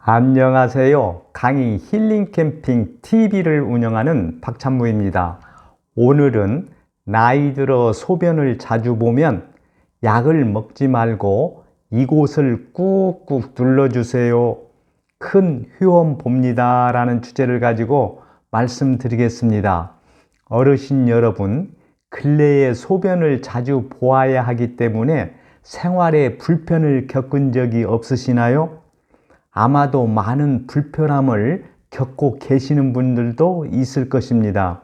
안녕하세요. 강의 힐링 캠핑 TV를 운영하는 박찬무입니다. 오늘은 나이 들어 소변을 자주 보면 약을 먹지 말고 이곳을 꾹꾹 눌러주세요. 큰 효험 봅니다. 라는 주제를 가지고 말씀드리겠습니다. 어르신 여러분, 근래에 소변을 자주 보아야 하기 때문에 생활에 불편을 겪은 적이 없으시나요? 아마도 많은 불편함을 겪고 계시는 분들도 있을 것입니다.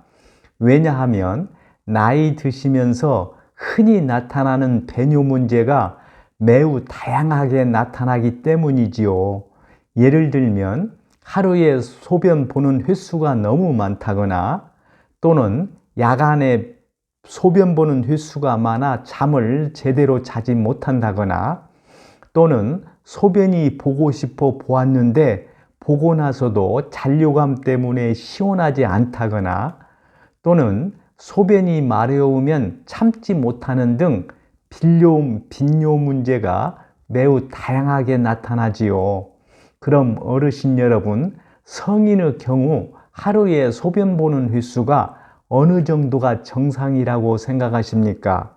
왜냐하면 나이 드시면서 흔히 나타나는 배뇨 문제가 매우 다양하게 나타나기 때문이지요. 예를 들면 하루에 소변 보는 횟수가 너무 많다거나 또는 야간에 소변 보는 횟수가 많아 잠을 제대로 자지 못한다거나 또는 소변이 보고 싶어 보았는데 보고 나서도 잔류감 때문에 시원하지 않다거나 또는 소변이 마려우면 참지 못하는 등 빈뇨 문제가 매우 다양하게 나타나지요. 그럼 어르신 여러분, 성인의 경우 하루에 소변 보는 횟수가 어느 정도가 정상이라고 생각하십니까?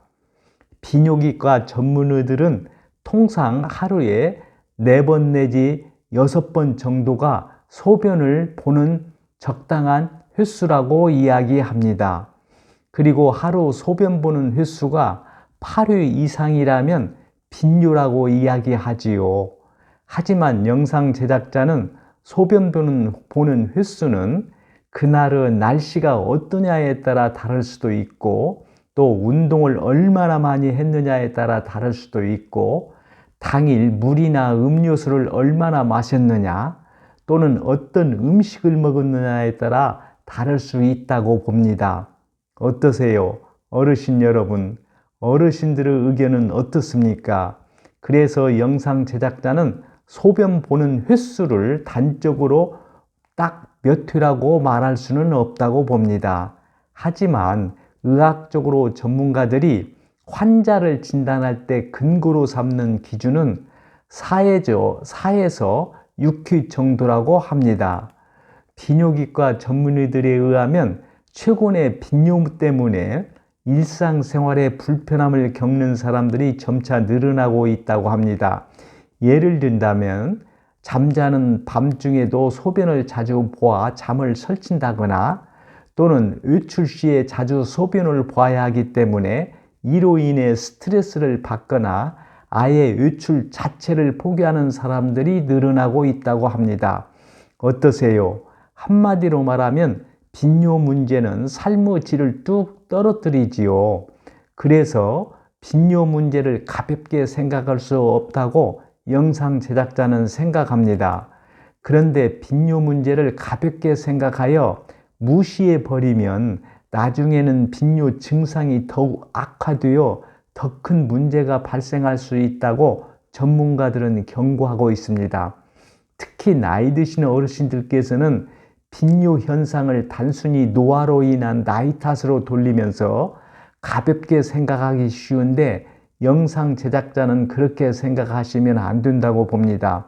비뇨기과 전문의들은 통상 하루에 4번 내지 6번 정도가 소변을 보는 적당한 횟수라고 이야기합니다. 그리고 하루 소변 보는 횟수가 8회 이상이라면 빈뇨라고 이야기하지요. 하지만 영상 제작자는 소변 보는 횟수는 그날의 날씨가 어떠냐에 따라 다를 수도 있고 또 운동을 얼마나 많이 했느냐에 따라 다를 수도 있고 당일 물이나 음료수를 얼마나 마셨느냐 또는 어떤 음식을 먹었느냐에 따라 다를 수 있다고 봅니다. 어떠세요? 어르신 여러분, 어르신들의 의견은 어떻습니까? 그래서 영상 제작자는 소변 보는 횟수를 단적으로 딱 몇 회라고 말할 수는 없다고 봅니다. 하지만 의학적으로 전문가들이 환자를 진단할 때 근거로 삼는 기준은 4에서 6회 정도라고 합니다. 비뇨기과 전문의들에 의하면 최근에 빈뇨 때문에 일상생활에 불편함을 겪는 사람들이 점차 늘어나고 있다고 합니다. 예를 든다면 잠자는 밤중에도 소변을 자주 보아 잠을 설친다거나 또는 외출 시에 자주 소변을 보아야 하기 때문에 이로 인해 스트레스를 받거나 아예 외출 자체를 포기하는 사람들이 늘어나고 있다고 합니다. 어떠세요? 한마디로 말하면 빈뇨 문제는 삶의 질을 뚝 떨어뜨리지요. 그래서 빈뇨 문제를 가볍게 생각할 수 없다고 영상 제작자는 생각합니다. 그런데 빈뇨 문제를 가볍게 생각하여 무시해 버리면 나중에는 빈뇨 증상이 더욱 악화되어 더 큰 문제가 발생할 수 있다고 전문가들은 경고하고 있습니다. 특히 나이 드신 어르신들께서는 빈뇨 현상을 단순히 노화로 인한 나이 탓으로 돌리면서 가볍게 생각하기 쉬운데 영상 제작자는 그렇게 생각하시면 안 된다고 봅니다.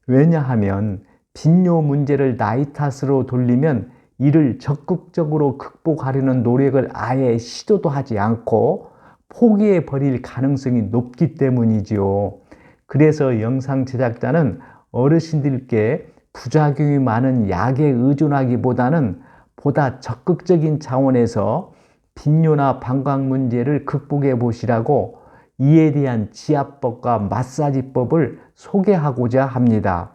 왜냐하면 빈뇨 문제를 나이 탓으로 돌리면 이를 적극적으로 극복하려는 노력을 아예 시도도 하지 않고 포기해 버릴 가능성이 높기 때문이지요. 그래서 영상 제작자는 어르신들께 부작용이 많은 약에 의존하기보다는 보다 적극적인 차원에서 빈뇨나 방광 문제를 극복해 보시라고 이에 대한 지압법과 마사지법을 소개하고자 합니다.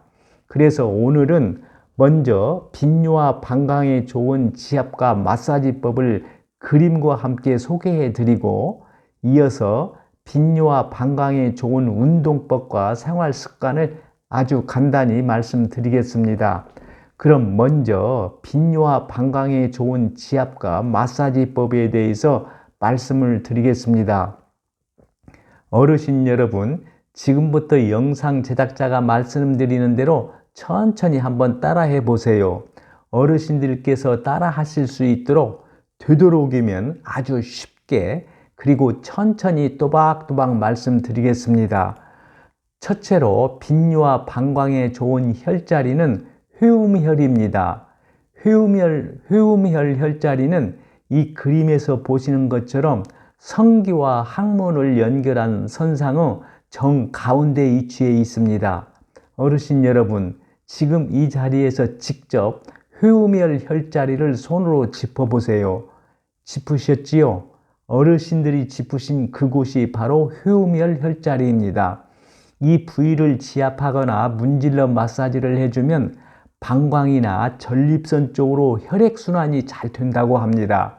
그래서 오늘은 먼저 빈뇨와 방광에 좋은 지압과 마사지법을 그림과 함께 소개해 드리고 이어서 빈뇨와 방광에 좋은 운동법과 생활 습관을 아주 간단히 말씀드리겠습니다. 그럼 먼저 빈뇨와 방광에 좋은 지압과 마사지법에 대해서 말씀을 드리겠습니다. 어르신 여러분, 지금부터 영상 제작자가 말씀드리는 대로 천천히 한번 따라해 보세요. 어르신들께서 따라 하실 수 있도록 되도록이면 아주 쉽게 그리고 천천히 또박또박 말씀드리겠습니다. 첫째로 빈뇨와 방광에 좋은 혈자리는 회음혈입니다. 회음혈 혈자리는 이 그림에서 보시는 것처럼 성기와 항문을 연결한 선상의 정 가운데 위치해 있습니다. 어르신 여러분, 지금 이 자리에서 직접 회음혈 혈자리를 손으로 짚어보세요. 짚으셨지요? 어르신들이 짚으신 그곳이 바로 회음혈 혈자리입니다. 이 부위를 지압하거나 문질러 마사지를 해주면 방광이나 전립선 쪽으로 혈액순환이 잘 된다고 합니다.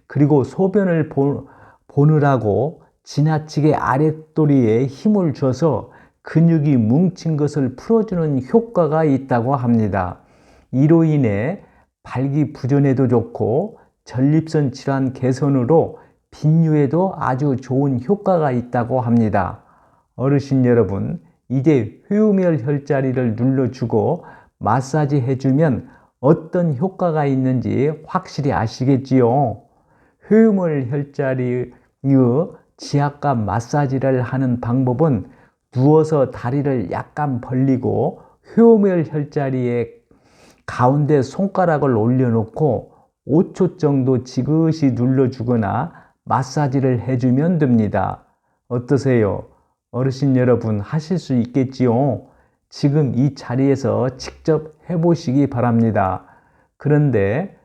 그리고 소변을 보느라고 지나치게 아랫도리에 힘을 줘서 근육이 뭉친 것을 풀어주는 효과가 있다고 합니다. 이로 인해 발기부전에도 좋고 전립선 질환 개선으로 빈뇨에도 아주 좋은 효과가 있다고 합니다. 어르신 여러분, 이제 회음혈 혈자리를 눌러주고 마사지 해주면 어떤 효과가 있는지 확실히 아시겠지요? 회음혈 혈자리의 지압과 마사지를 하는 방법은 누워서 다리를 약간 벌리고 회음혈 혈자리에 가운데 손가락을 올려놓고 5초 정도 지그시 눌러주거나 마사지를 해주면 됩니다. 어떠세요? 어르신 여러분, 하실 수 있겠지요? 지금 이 자리에서 직접 해보시기 바랍니다. 그런데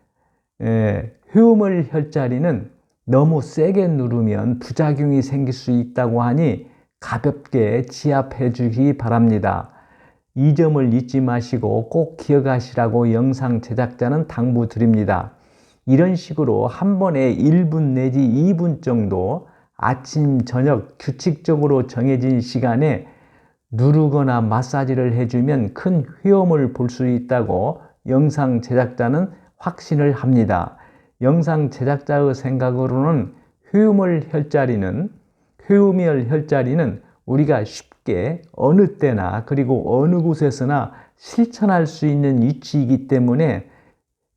회음혈 혈자리는 너무 세게 누르면 부작용이 생길 수 있다고 하니 가볍게 지압해 주기 바랍니다. 이 점을 잊지 마시고 꼭 기억하시라고 영상 제작자는 당부드립니다. 이런 식으로 한 번에 1분 내지 2분 정도 아침, 저녁 규칙적으로 정해진 시간에 누르거나 마사지를 해주면 큰 효험을 볼 수 있다고 영상 제작자는 확신을 합니다. 영상 제작자의 생각으로는 회음혈 혈자리는 우리가 쉽게 어느 때나 그리고 어느 곳에서나 실천할 수 있는 위치이기 때문에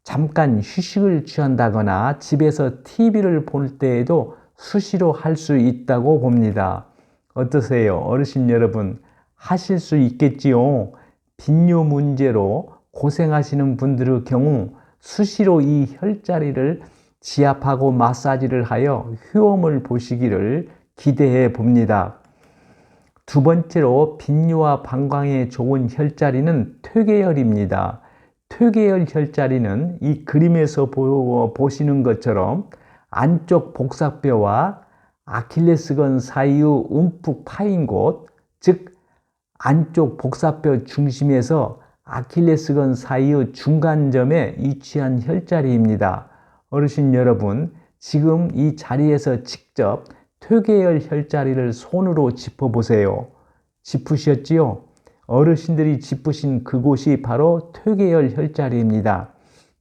잠깐 휴식을 취한다거나 집에서 TV를 볼 때에도 수시로 할 수 있다고 봅니다. 어떠세요? 어르신 여러분, 하실 수 있겠지요? 빈뇨 문제로 고생하시는 분들의 경우 수시로 이 혈자리를 지압하고 마사지를 하여 효험을 보시기를 기대해 봅니다. 두 번째로 빈뇨와 방광에 좋은 혈자리는 퇴계혈입니다. 퇴계혈 혈자리는 이 그림에서 보시는 것처럼 안쪽 복사뼈와 아킬레스건 사이의 움푹 파인 곳, 즉 안쪽 복사뼈 중심에서 아킬레스건 사이의 중간점에 위치한 혈자리입니다. 어르신 여러분, 지금 이 자리에서 직접 퇴계혈 혈자리를 손으로 짚어보세요. 짚으셨지요? 어르신들이 짚으신 그곳이 바로 퇴계혈 혈자리입니다.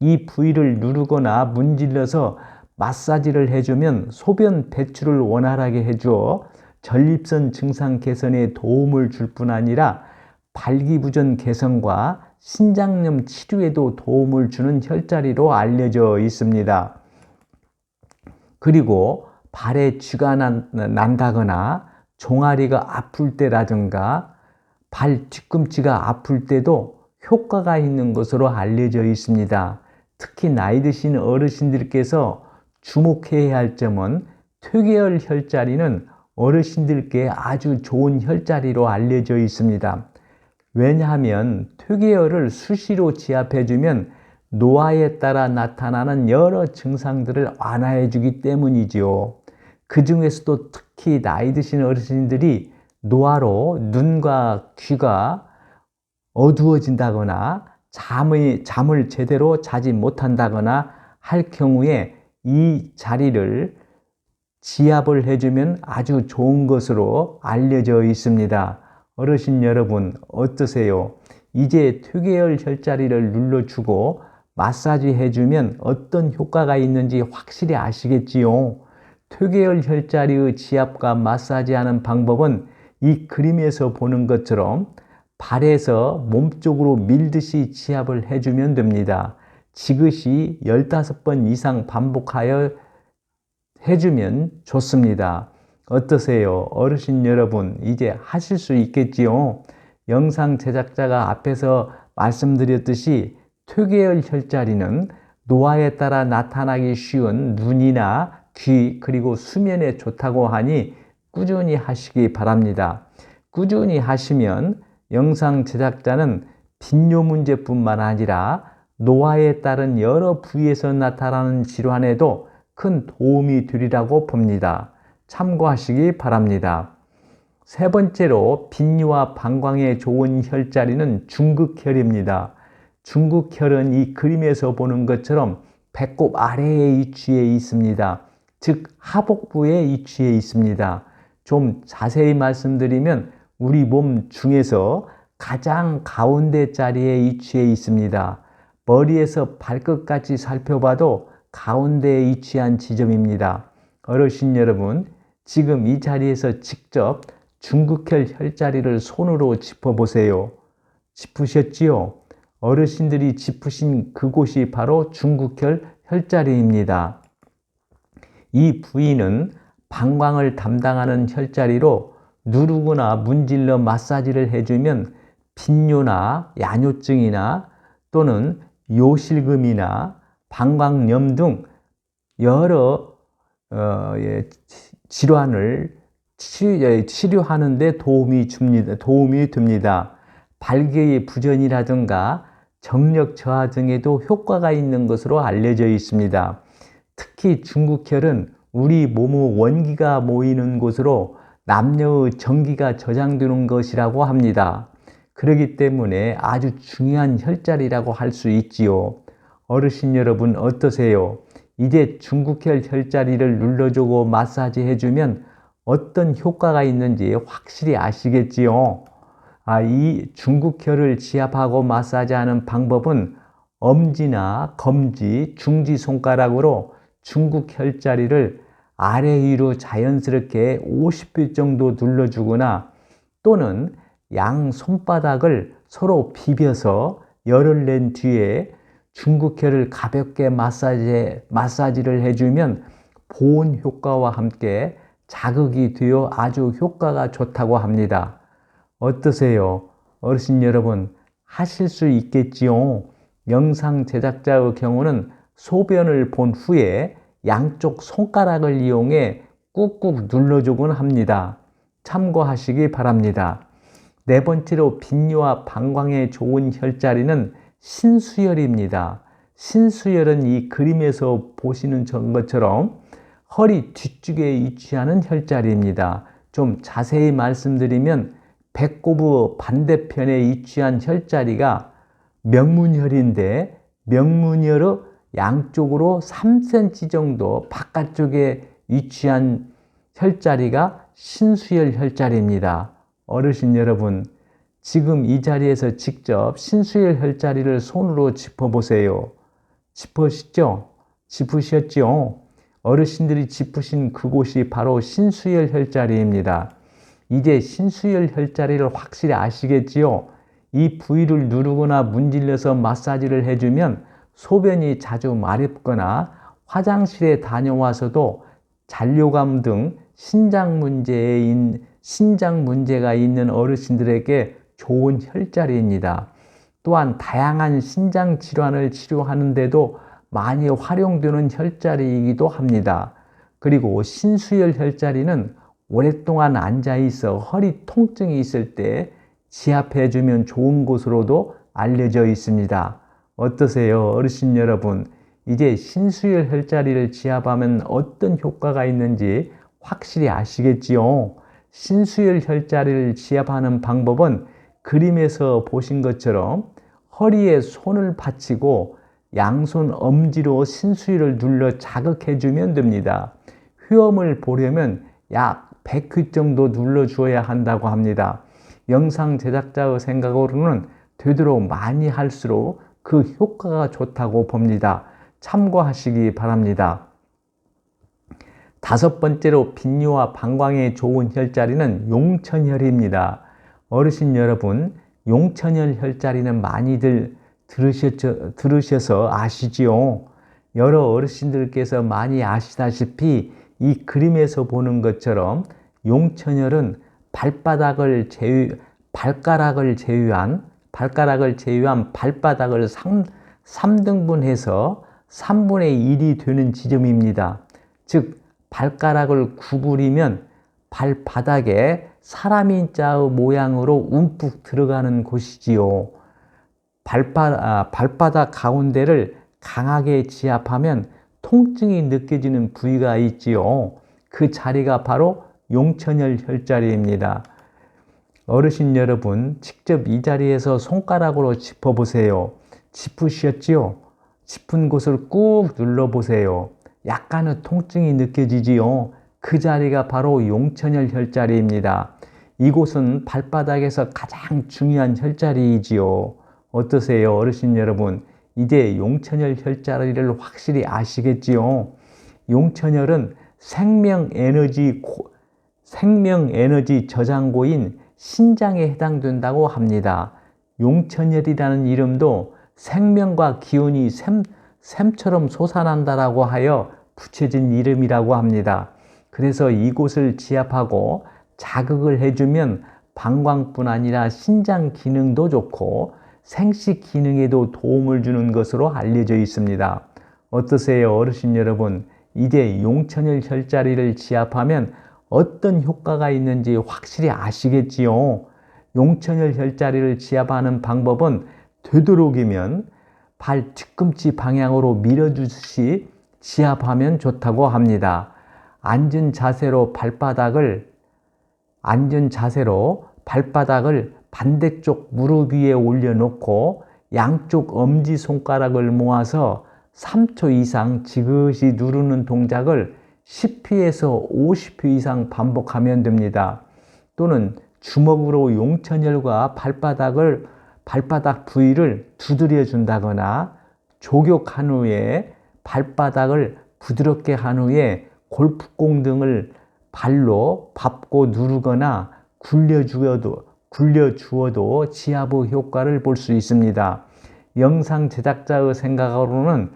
이 부위를 누르거나 문질러서 마사지를 해주면 소변 배출을 원활하게 해주어 전립선 증상 개선에 도움을 줄 뿐 아니라 발기부전 개선과 신장염 치료에도 도움을 주는 혈자리로 알려져 있습니다. 그리고 발에 쥐가 난다거나 종아리가 아플 때라든가 발 뒤꿈치가 아플 때도 효과가 있는 것으로 알려져 있습니다. 특히 나이 드신 어르신들께서 주목해야 할 점은 퇴계혈 혈자리는 어르신들께 아주 좋은 혈자리로 알려져 있습니다. 왜냐하면 퇴계혈을 수시로 지압해주면 노화에 따라 나타나는 여러 증상들을 완화해 주기 때문이지요. 그 중에서도 특히 나이 드신 어르신들이 노화로 눈과 귀가 어두워진다거나 잠을 제대로 자지 못한다거나 할 경우에 이 자리를 지압을 해주면 아주 좋은 것으로 알려져 있습니다. 어르신 여러분, 어떠세요? 이제 퇴계혈 혈자리를 눌러주고 마사지 해주면 어떤 효과가 있는지 확실히 아시겠지요? 퇴계혈 혈자리의 지압과 마사지하는 방법은 이 그림에서 보는 것처럼 발에서 몸쪽으로 밀듯이 지압을 해주면 됩니다. 지그시 15번 이상 반복하여 해주면 좋습니다. 어떠세요? 어르신 여러분, 이제 하실 수 있겠지요? 영상 제작자가 앞에서 말씀드렸듯이 퇴계열 혈자리는 노화에 따라 나타나기 쉬운 눈이나 귀 그리고 수면에 좋다고 하니 꾸준히 하시기 바랍니다. 꾸준히 하시면 영상 제작자는 빈뇨 문제뿐만 아니라 노화에 따른 여러 부위에서 나타나는 질환에도 큰 도움이 되리라고 봅니다. 참고하시기 바랍니다. 세 번째로 빈뇨와 방광에 좋은 혈자리는 중극혈입니다. 중극혈은 이 그림에서 보는 것처럼 배꼽 아래에 위치해 있습니다. 즉 하복부에 위치해 있습니다. 좀 자세히 말씀드리면 우리 몸 중에서 가장 가운데 자리에 위치해 있습니다. 머리에서 발끝까지 살펴봐도 가운데에 위치한 지점입니다. 어르신 여러분, 지금 이 자리에서 직접 중극혈 혈자리를 손으로 짚어보세요. 짚으셨지요? 어르신들이 짚으신 그곳이 바로 중극혈 혈자리입니다. 이 부위는 방광을 담당하는 혈자리로 누르거나 문질러 마사지를 해주면 빈뇨나 야뇨증이나 또는 요실금이나 방광염 등 여러 질환을 치료하는 데 도움이 됩니다. 발기의 부전이라든가 정력 저하 등에도 효과가 있는 것으로 알려져 있습니다. 특히 중극혈은 우리 몸의 원기가 모이는 곳으로 남녀의 정기가 저장되는 것이라고 합니다. 그렇기 때문에 아주 중요한 혈자리라고 할 수 있지요. 어르신 여러분 어떠세요? 이제 중극혈 혈자리를 눌러주고 마사지 해주면 어떤 효과가 있는지 확실히 아시겠지요? 이 중극혈을 지압하고 마사지하는 방법은 엄지나 검지, 중지 손가락으로 중극혈자리를 아래 위로 자연스럽게 50회 정도 눌러주거나 또는 양 손바닥을 서로 비벼서 열을 낸 뒤에 중극혈을 가볍게 마사지를 해주면 보온 효과와 함께 자극이 되어 아주 효과가 좋다고 합니다. 어떠세요? 어르신 여러분, 하실 수 있겠지요? 영상 제작자의 경우는 소변을 본 후에 양쪽 손가락을 이용해 꾹꾹 눌러주곤 합니다. 참고하시기 바랍니다. 네 번째로 빈뇨와 방광에 좋은 혈자리는 신수혈입니다. 신수혈은 이 그림에서 보시는 것처럼 허리 뒤쪽에 위치하는 혈자리입니다. 좀 자세히 말씀드리면 배꼽의 반대편에 위치한 혈자리가 명문혈인데 명문혈의 양쪽으로 3cm 정도 바깥쪽에 위치한 혈자리가 신수혈 혈자리입니다. 어르신 여러분, 지금 이 자리에서 직접 신수혈 혈자리를 손으로 짚어보세요. 짚으셨죠? 어르신들이 짚으신 그곳이 바로 신수혈 혈자리입니다. 이제 신수혈 혈자리를 확실히 아시겠지요? 이 부위를 누르거나 문질러서 마사지를 해주면 소변이 자주 마렵거나 화장실에 다녀와서도 잔뇨감 등 신장 문제가 있는 어르신들에게 좋은 혈자리입니다. 또한 다양한 신장 질환을 치료하는 데도 많이 활용되는 혈자리이기도 합니다. 그리고 신수혈 혈자리는 오랫동안 앉아 있어 허리 통증이 있을 때 지압해 주면 좋은 곳으로도 알려져 있습니다. 어떠세요, 어르신 여러분? 이제 신수혈 혈자리를 지압하면 어떤 효과가 있는지 확실히 아시겠지요? 신수혈 혈자리를 지압하는 방법은 그림에서 보신 것처럼 허리에 손을 받치고 양손 엄지로 신수혈을 눌러 자극해 주면 됩니다. 효험을 보려면 약 100회 정도 눌러주어야 한다고 합니다. 영상 제작자의 생각으로는 되도록 많이 할수록 그 효과가 좋다고 봅니다. 참고하시기 바랍니다. 다섯 번째로 빈뇨와 방광에 좋은 혈자리는 용천혈입니다. 어르신 여러분, 용천혈 혈자리는 많이들 들으셔서 아시지요? 여러 어르신들께서 많이 아시다시피 이 그림에서 보는 것처럼 용천혈은 발가락을 제외한 발바닥을 3등분해서 3분의 1이 되는 지점입니다. 즉 발가락을 구부리면 발바닥에 사람인자의 모양으로 움푹 들어가는 곳이지요. 발바닥 가운데를 강하게 지압하면 통증이 느껴지는 부위가 있지요. 그 자리가 바로 용천혈 혈자리입니다. 어르신 여러분, 직접 이 자리에서 손가락으로 짚어보세요. 짚으셨지요? 짚은 곳을 꾹 눌러보세요. 약간의 통증이 느껴지지요? 그 자리가 바로 용천혈 혈자리입니다. 이곳은 발바닥에서 가장 중요한 혈자리이지요. 어떠세요, 어르신 여러분? 이제 용천혈 혈자리를 확실히 아시겠지요? 용천혈은 생명 에너지 저장고인 신장에 해당된다고 합니다. 용천혈이라는 이름도 생명과 기운이 샘처럼 솟아난다라고 하여 붙여진 이름이라고 합니다. 그래서 이곳을 지압하고 자극을 해주면 방광뿐 아니라 신장 기능도 좋고 생식 기능에도 도움을 주는 것으로 알려져 있습니다. 어떠세요, 어르신 여러분? 이제 용천혈 혈자리를 지압하면 어떤 효과가 있는지 확실히 아시겠지요? 용천혈 혈자리를 지압하는 방법은 되도록이면 발 뒤꿈치 방향으로 밀어주듯이 지압하면 좋다고 합니다. 앉은 자세로 발바닥을 반대쪽 무릎 위에 올려놓고 양쪽 엄지손가락을 모아서 3초 이상 지그시 누르는 동작을 10회에서 50회 이상 반복하면 됩니다. 또는 주먹으로 용천혈과 발바닥 부위를 두드려 준다거나 조격한 후에 발바닥을 부드럽게 한 후에 골프공 등을 발로 밟고 누르거나 굴려주어도 지압의 효과를 볼 수 있습니다. 영상 제작자의 생각으로는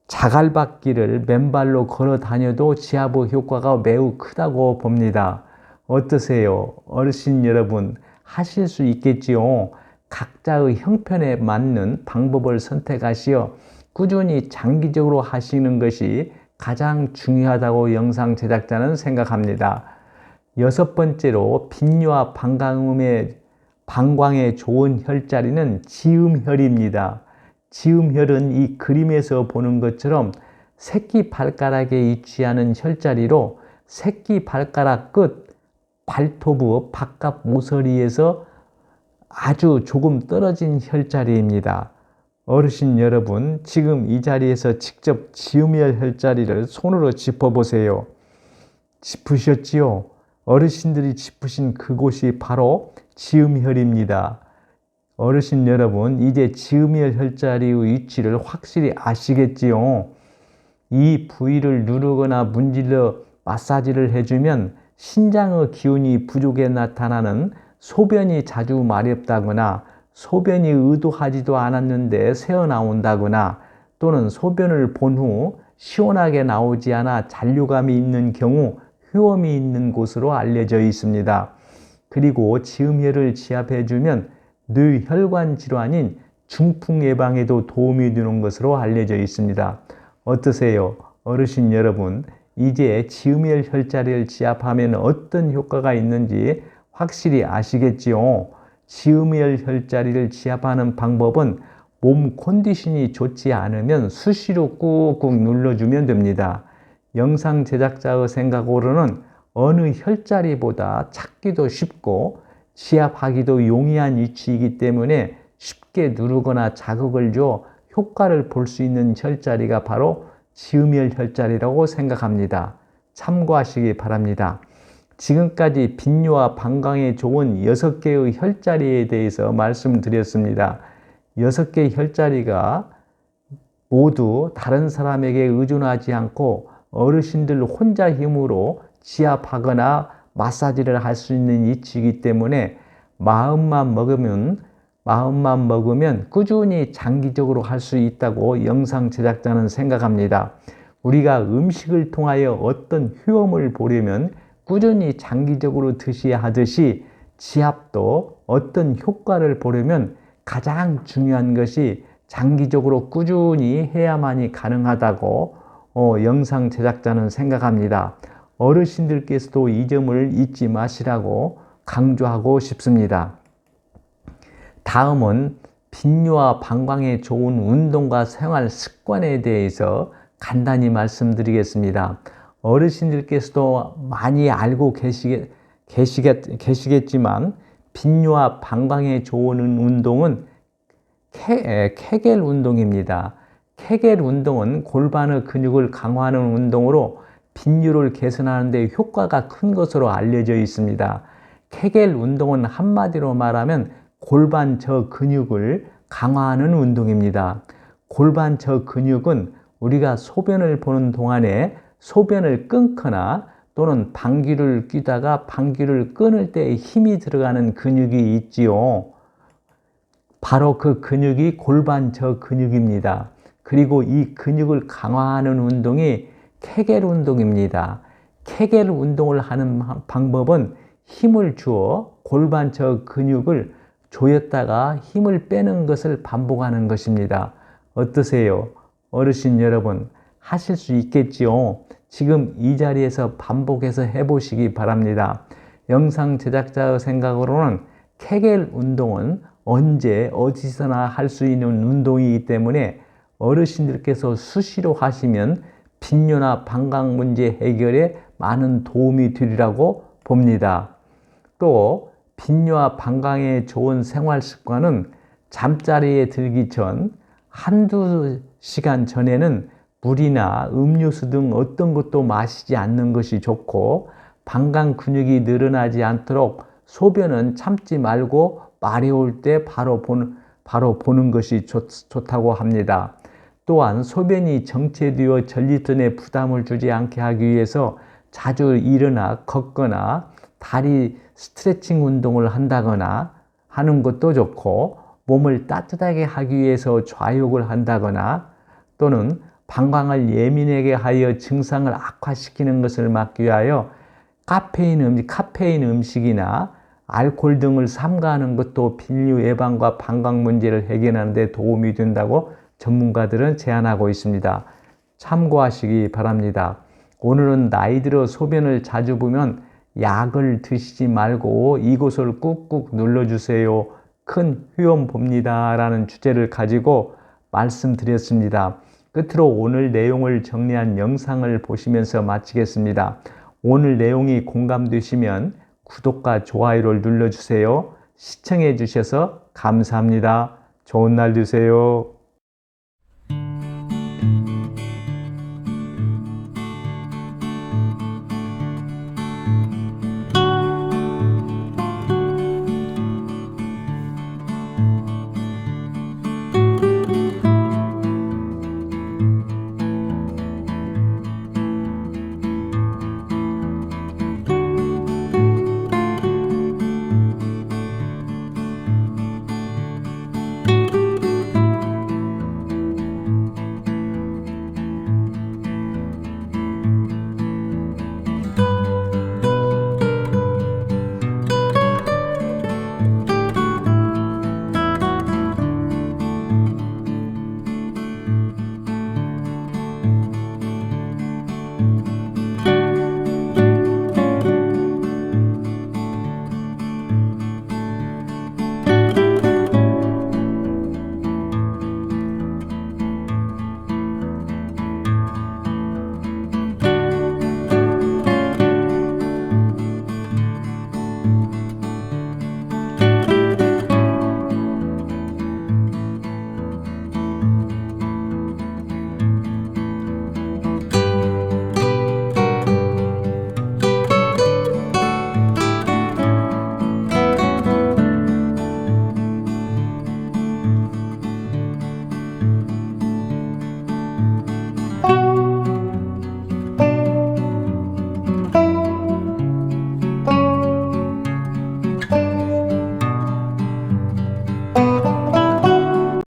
자갈바퀴를 맨발로 걸어 다녀도 지압의 효과가 매우 크다고 봅니다. 어떠세요? 어르신 여러분, 하실 수 있겠지요? 각자의 형편에 맞는 방법을 선택하시어 꾸준히 장기적으로 하시는 것이 가장 중요하다고 영상 제작자는 생각합니다. 6번째로 빈뇨와 방광에 좋은 혈자리는 지음혈입니다. 지음혈은 이 그림에서 보는 것처럼 새끼 발가락에 위치하는 혈자리로 새끼 발가락 끝 발톱의 바깥 모서리에서 아주 조금 떨어진 혈자리입니다. 어르신 여러분, 지금 이 자리에서 직접 지음혈 혈자리를 손으로 짚어보세요. 짚으셨지요? 어르신들이 짚으신 그곳이 바로 지음혈입니다. 어르신 여러분, 이제 지음혈 혈자리의 위치를 확실히 아시겠지요? 이 부위를 누르거나 문질러 마사지를 해주면 신장의 기운이 부족해 나타나는 소변이 자주 마렵다거나 소변이 의도하지도 않았는데 새어나온다거나 또는 소변을 본 후 시원하게 나오지 않아 잔류감이 있는 경우 효험이 있는 곳으로 알려져 있습니다. 그리고 지음혈을 지압해주면 뇌혈관 질환인 중풍 예방에도 도움이 되는 것으로 알려져 있습니다. 어떠세요, 어르신 여러분? 이제 지음혈 혈자리를 지압하면 어떤 효과가 있는지 확실히 아시겠지요? 지음혈 혈자리를 지압하는 방법은 몸 컨디션이 좋지 않으면 수시로 꾹꾹 눌러주면 됩니다. 영상 제작자의 생각으로는 어느 혈자리보다 찾기도 쉽고 지압하기도 용이한 위치이기 때문에 쉽게 누르거나 자극을 줘 효과를 볼 수 있는 혈자리가 바로 지음혈 혈자리라고 생각합니다. 참고하시기 바랍니다. 지금까지 빈뇨와 방광에 좋은 6개의 혈자리에 대해서 말씀드렸습니다. 6개의 혈자리가 모두 다른 사람에게 의존하지 않고 어르신들 혼자 힘으로 지압하거나 마사지를 할 수 있는 위치이기 때문에 마음만 먹으면 꾸준히 장기적으로 할 수 있다고 영상 제작자는 생각합니다. 우리가 음식을 통하여 어떤 효험을 보려면 꾸준히 장기적으로 드셔야 하듯이 지압도 어떤 효과를 보려면 가장 중요한 것이 장기적으로 꾸준히 해야만이 가능하다고 영상 제작자는 생각합니다. 어르신들께서도 이 점을 잊지 마시라고 강조하고 싶습니다. 다음은 빈뇨와 방광에 좋은 운동과 생활 습관에 대해서 간단히 말씀드리겠습니다. 어르신들께서도 많이 알고 계시겠지만 빈뇨와 방광에 좋은 운동은 케겔 운동입니다. 케겔 운동은 골반의 근육을 강화하는 운동으로 빈뇨를 개선하는 데 효과가 큰 것으로 알려져 있습니다. 케겔 운동은 한마디로 말하면 골반 저 근육을 강화하는 운동입니다. 골반 저 근육은 우리가 소변을 보는 동안에 소변을 끊거나 또는 방귀를 뀌다가 방귀를 끊을 때 힘이 들어가는 근육이 있지요. 바로 그 근육이 골반 저 근육입니다. 그리고 이 근육을 강화하는 운동이 케겔 운동입니다. 케겔 운동을 하는 방법은 힘을 주어 골반 저 근육을 조였다가 힘을 빼는 것을 반복하는 것입니다. 어떠세요? 어르신 여러분, 하실 수 있겠지요? 지금 이 자리에서 반복해서 해보시기 바랍니다. 영상 제작자의 생각으로는 케겔 운동은 언제 어디서나 할 수 있는 운동이기 때문에 어르신들께서 수시로 하시면 빈뇨나 방광 문제 해결에 많은 도움이 되리라고 봅니다. 또 빈뇨와 방광에 좋은 생활 습관은 잠자리에 들기 전 한두 시간 전에는 물이나 음료수 등 어떤 것도 마시지 않는 것이 좋고, 방광 근육이 늘어나지 않도록 소변은 참지 말고 마려울 때 바로 보는 것이 좋다고 합니다. 또한 소변이 정체되어 전립선에 부담을 주지 않게 하기 위해서 자주 일어나 걷거나 다리 스트레칭 운동을 한다거나 하는 것도 좋고, 몸을 따뜻하게 하기 위해서 좌욕을 한다거나 또는 방광을 예민하게 하여 증상을 악화시키는 것을 막기 위하여 카페인 음식이나 알코올 등을 삼가하는 것도 빈뇨 예방과 방광 문제를 해결하는 데 도움이 된다고 전문가들은 제안하고 있습니다. 참고하시기 바랍니다. 오늘은 나이 들어 소변을 자주 보면 약을 드시지 말고 이곳을 꾹꾹 눌러주세요. 큰 효험 봅니다. 라는 주제를 가지고 말씀드렸습니다. 끝으로 오늘 내용을 정리한 영상을 보시면서 마치겠습니다. 오늘 내용이 공감되시면 구독과 좋아요를 눌러주세요. 시청해 주셔서 감사합니다. 좋은 날 되세요.